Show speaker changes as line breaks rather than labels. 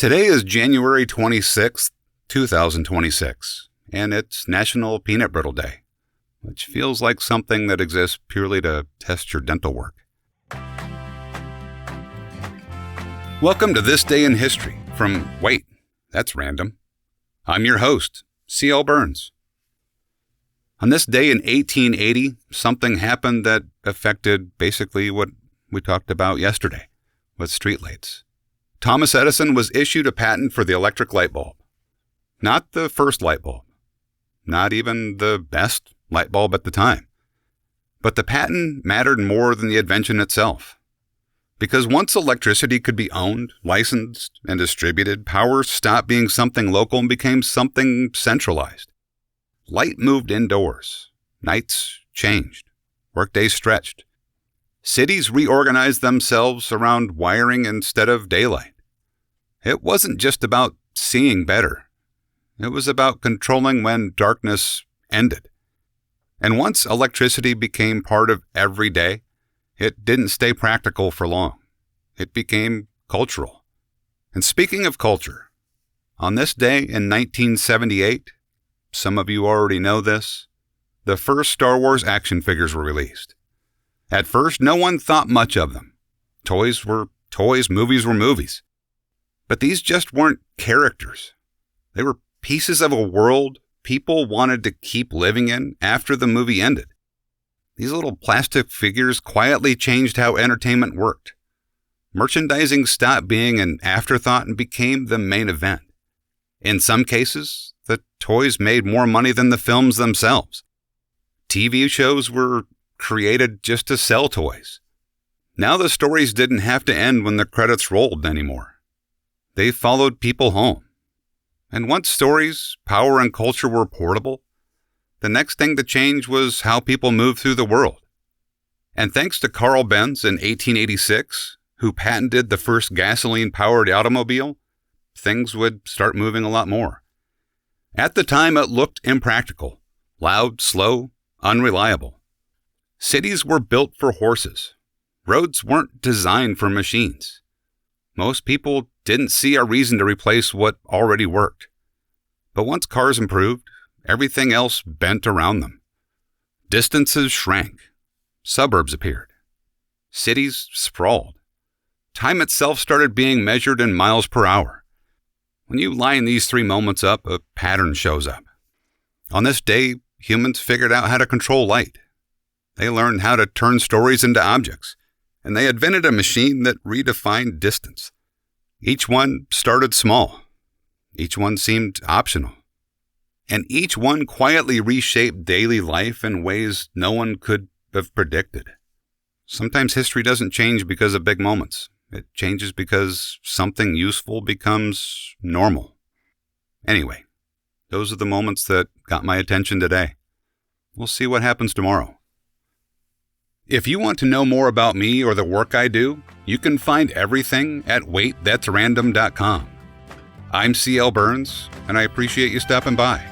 Today is January 26th, 2026, and it's National Peanut Brittle Day, which feels like something that exists purely to test your dental work. Welcome to This Day in History from, wait, that's random. I'm your host, C.L. Burns. On this day in 1880, something happened that affected basically what we talked about yesterday with streetlights. Thomas Edison was issued a patent for the electric light bulb. Not the first light bulb, not even the best light bulb at the time. But the patent mattered more than the invention itself. Because once electricity could be owned, licensed, and distributed, power stopped being something local and became something centralized. Light moved indoors. Nights changed. Workdays stretched. Cities reorganized themselves around wiring instead of daylight. It wasn't just about seeing better. It was about controlling when darkness ended. And once electricity became part of every day, it didn't stay practical for long. It became cultural. And speaking of culture, on this day in 1978, some of you already know this, the first Star Wars action figures were released. At first, no one thought much of them. Toys were toys, movies were movies. But these just weren't characters. They were pieces of a world people wanted to keep living in after the movie ended. These little plastic figures quietly changed how entertainment worked. Merchandising stopped being an afterthought and became the main event. In some cases, the toys made more money than the films themselves. TV shows were created just to sell toys. Now the stories didn't have to end when the credits rolled anymore. They followed people home. And once stories, power, and culture were portable, the next thing to change was how people moved through the world. And thanks to Carl Benz in 1886, who patented the first gasoline-powered automobile, things would start moving a lot more. At the time, it looked impractical, loud, slow, unreliable. Cities were built for horses. Roads weren't designed for machines. Most people didn't see a reason to replace what already worked. But once cars improved, everything else bent around them. Distances shrank. Suburbs appeared. Cities sprawled. Time itself started being measured in miles per hour. When you line these three moments up, a pattern shows up. On this day, humans figured out how to control light. They learned how to turn stories into objects, and they invented a machine that redefined distance. Each one started small. Each one seemed optional. And each one quietly reshaped daily life in ways no one could have predicted. Sometimes history doesn't change because of big moments. It changes because something useful becomes normal. Anyway, those are the moments that got my attention today. We'll see what happens tomorrow. If you want to know more about me or the work I do, you can find everything at waitthat'srandom.com. I'm C.L. Burns, and I appreciate you stopping by.